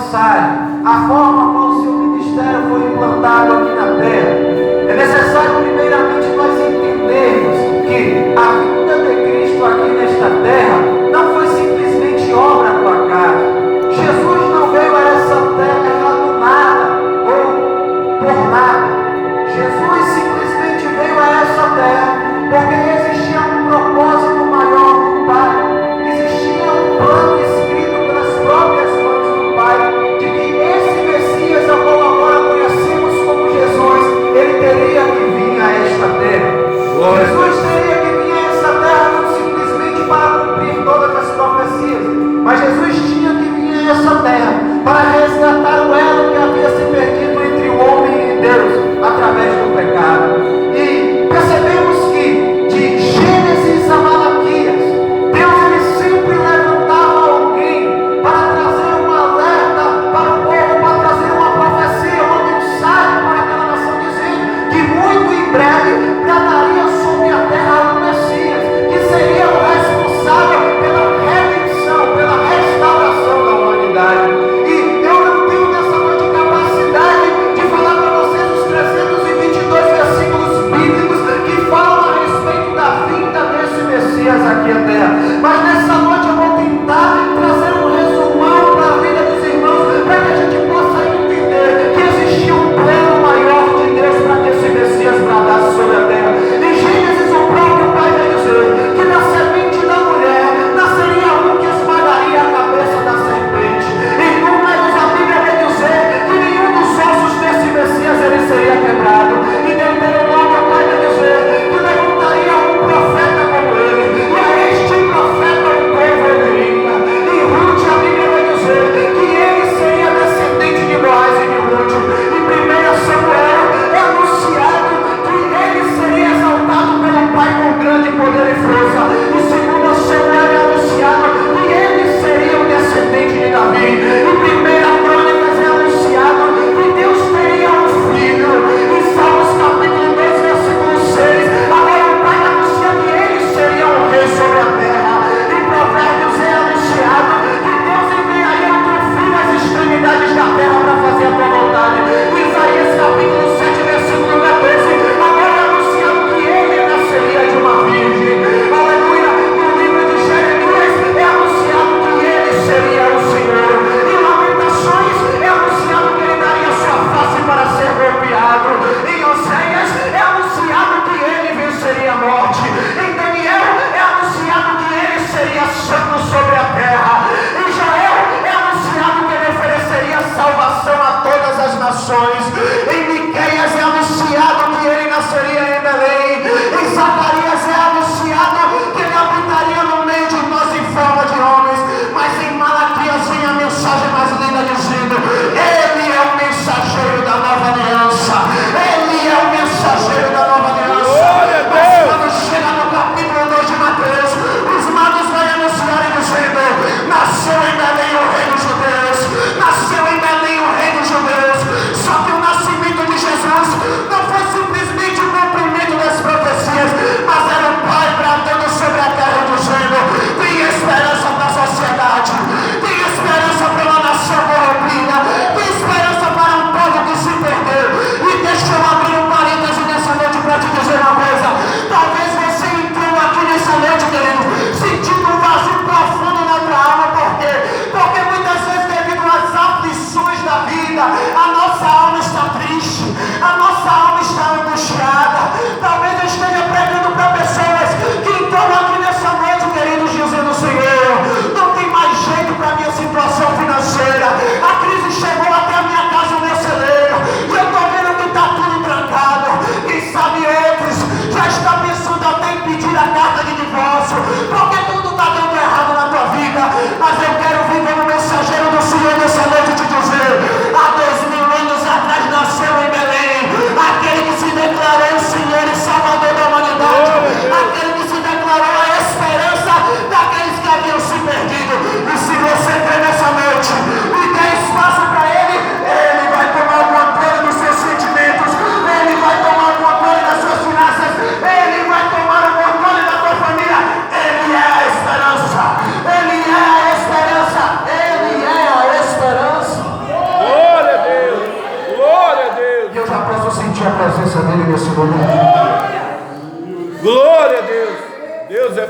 mensagem, a forma como o seu ministério foi implantado aqui na terra. É necessário primeiramente nós entendermos que a vinda de Cristo aqui nesta terra não foi simplesmente obra do acaso. Jesus não veio a essa terra do nada ou por nada. Jesus simplesmente veio a essa terra porque existia um propósito maior do Pai. Existia um plano escrito pelas próprias mãos do Pai de que esse Messias, ao qual agora conhecemos como Jesus, ele teria que vir a esta terra. Jesus teria que vir a essa terra não simplesmente para cumprir todas as profecias, mas Jesus tinha que vir a essa terra para resgatar o elo que havia se perdido entre o homem e Deus através do pecado. E percebemos que de Gênesis a Malaquias, Deus ele sempre levantava alguém para trazer um alerta para o povo, para trazer uma profecia, uma mensagem para aquela nação, dizendo que muito em breve bradaria sobre a terra o Messias, que seria o responsável pela redenção, pela restauração da humanidade. E eu não tenho nessa noite capacidade de falar para vocês os 322 versículos bíblicos que falam a respeito da vinda desse Messias aqui à terra. Mas nessa noite eu vou tentar trazer um resumão para a vida dos irmãos, para que a gente possa entender que existia um plano maior de Deus para que esse Messias bradasse sobre a terra. Em Gênesis, o próprio Pai vai dizer que da semente da mulher nasceria um que esmagaria a cabeça da serpente. Em Números, a Bíblia vai dizer que nenhum dos ossos desse Messias ele seria quebrado. E Deuteronômio, o Pai vai dizer que levantaria um profeta como ele, e a este profeta o povo ouviria. Em Ruth, a Bíblia vai dizer que ele seria descendente de Boaz e de Ruth. Em 1 Samuel é anunciado que ele seria exaltado pelo Pai com grande poder e força. Em 2 Samuel é anunciado que ele seria o descendente de Davi. Em 1 Crônicas é anunciado que Deus teria um filho. Em Salmos capítulo 2, versículo 6, agora o Pai anuncia que ele seria um rei sobre a terra. Em Provérbios é anunciado que Deus enviaria o teu filho às extremidades da terra para fazer a tua vontade. Em Isaías capítulo 7, versículo 14, agora é anunciado que ele nasceria de uma virgem. Aleluia! No livro de Jeremias é anunciado que ele seria o Senhor. Em Lamentações é anunciado que ele daria sua face para ser golpeado. Em Oséias é anunciado que ele venceria a morte. Em Daniel é anunciado que ele seria santo sobre a terra. Em Joel é anunciado que ele ofereceria salvação a todas as nações. Em Miqueias é anunciado que ele nasceria em Belém. Em Zacarias é anunciado que ele habitaria no meio de nós em forma de homens. Mas em Malaquias vem a mensagem mais linda dizendo: ele é o mensageiro da nova aliança. Ele é o mensageiro da nova aliança. Mas quando chega no capítulo 2 de Mateus, os magos vão anunciar e dizendo: nasceu em Belém o rei dos judeus. Nasceu em Belém o rei dos judeus. Só que o nascimento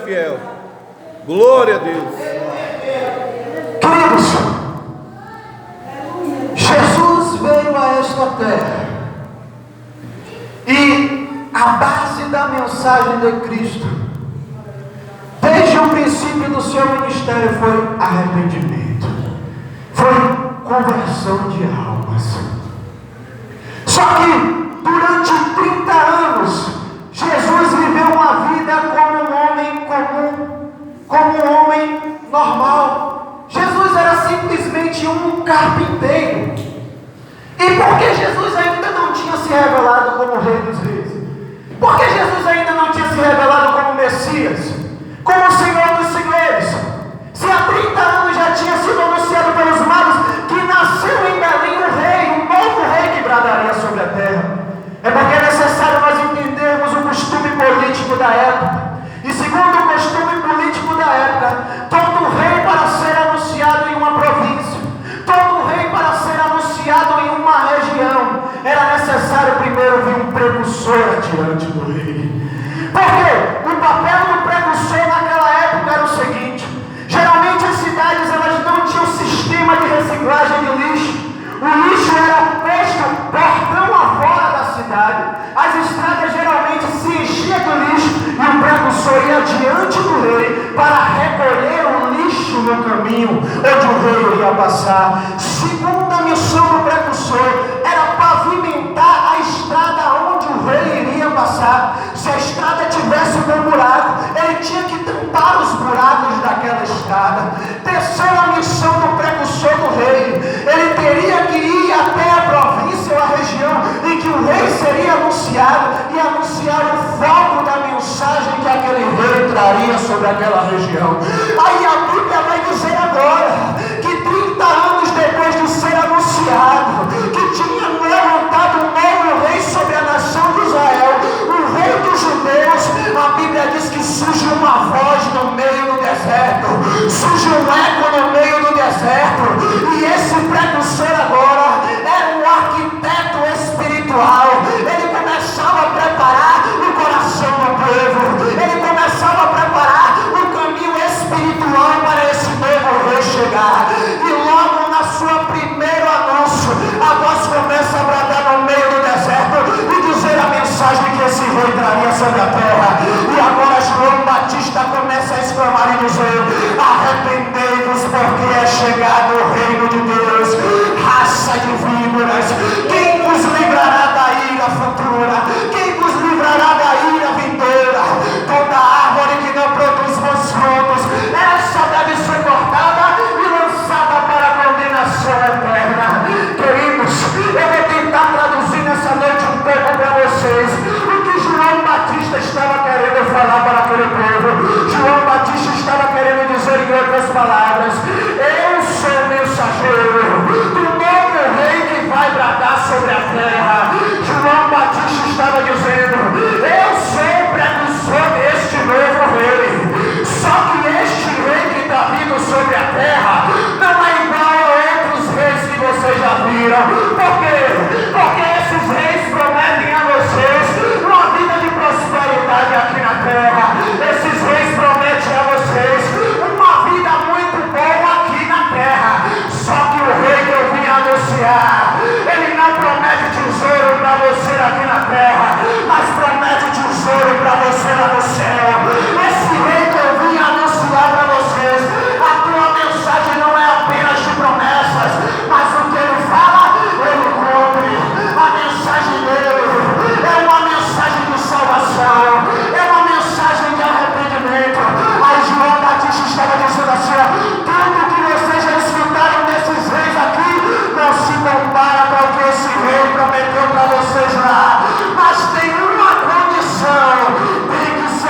fiel. Glória a Deus. Queridos, Jesus veio a esta terra e a base da mensagem de Cristo, desde o princípio do seu ministério, foi arrependimento, foi conversão de almas. Só que durante 30 anos, Jesus viveu uma vida como um homem comum, como um homem normal. Jesus era simplesmente um carpinteiro. E por que Jesus ainda não tinha se revelado como Rei dos Reis? Por que Jesus ainda não tinha se revelado como Messias, como Senhor dos Senhores? Se há 30 anos já tinha sido anunciado pelos magos que nasceu em Belém um rei, um novo rei que bradaria sobre a terra. É porque é necessário nós entendermos o costume político da época. E segundo o costume político da época, todo rei para ser anunciado em uma província, todo rei para ser anunciado em uma região, era necessário primeiro vir um precursor adiante do rei. Porque o papel do precursor naquela época era o seguinte: geralmente as cidades elas não tinham sistema de reciclagem de lixo. O lixo era posto portão afora da cidade. As estradas geralmente se enchiam de lixo e o precursor ia diante do rei para recolher o lixo no caminho onde o rei iria passar. Segunda missão do precursor era pavimentar a estrada onde o rei iria passar. Se a estrada tivesse um buraco, ele tinha que tampar os buracos daquela estrada. Terceira missão do precursor do rei: ele teria que ir até a província ou a região em que o rei seria anunciado e anunciar o foco da mensagem que aquele rei traria sobre aquela região. Aí a Bíblia vai dizer agora que 30 anos depois de ser anunciado que tinha levantado um novo rei sobre a nação de Israel, o rei dos judeus, a Bíblia diz que surge uma voz no meio do deserto, surge um eco no meio do deserto, e esse precursor agora era um arquiteto espiritual. Ele começava a preparar o coração do povo, ele começava a preparar o caminho espiritual para esse novo rei chegar. E logo na sua primeiro anúncio, a voz começa a bradar no meio do deserto e dizer a mensagem que esse rei traria sobre a terra. E agora João Batista começa a exclamar e dizer: arrependei-vos, porque é chegado o reino de Deus. Raça de víboras, quem vos livrará da ira futura? Quem vos livrará da ira vindoura? Toda árvore que não produz bons frutos, essa deve ser cortada e lançada para a condenação eterna. Queridos, eu vou tentar traduzir nessa noite um pouco para vocês o que João Batista estava querendo falar para aquele povo. João Batista estava querendo dizer, em outras palavras: eu sou mensageiro do novo rei que vai bradar sobre a terra. João Batista estava dizendo: eu sou o precursor deste novo rei. Só que este rei que está vindo sobre a terra não é igual a outros reis que vocês já viram. Por quê? Porque esses reis prometem a vocês uma vida de prosperidade aqui na terra. Esses reis prometem a vocês uma vida muito boa aqui na terra. Só que o rei que eu vim anunciar, ele não promete tesouro para você aqui na terra, mas promete tesouro para você lá no céu. Esse rei que eu vim anunciar para vocês, a tua mensagem não é apenas de promessas, mas o que ele fala, ele cumpre. A mensagem dele é uma mensagem de salvação, é uma mensagem de arrependimento. Aí João Batista estava dizendo assim: ó, tudo que vocês já escutaram desses reis aqui não se compara com o que esse rei prometeu para vocês lá. Mas tem uma condição: tem que se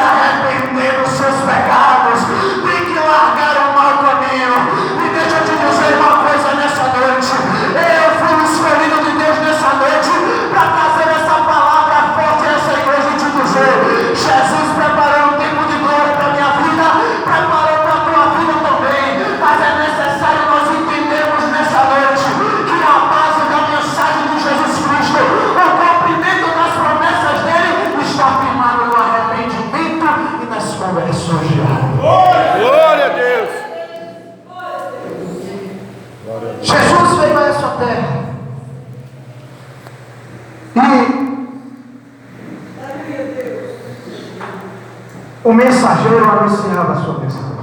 Jesus veio a essa terra. E o mensageiro anunciava a sua mensagem.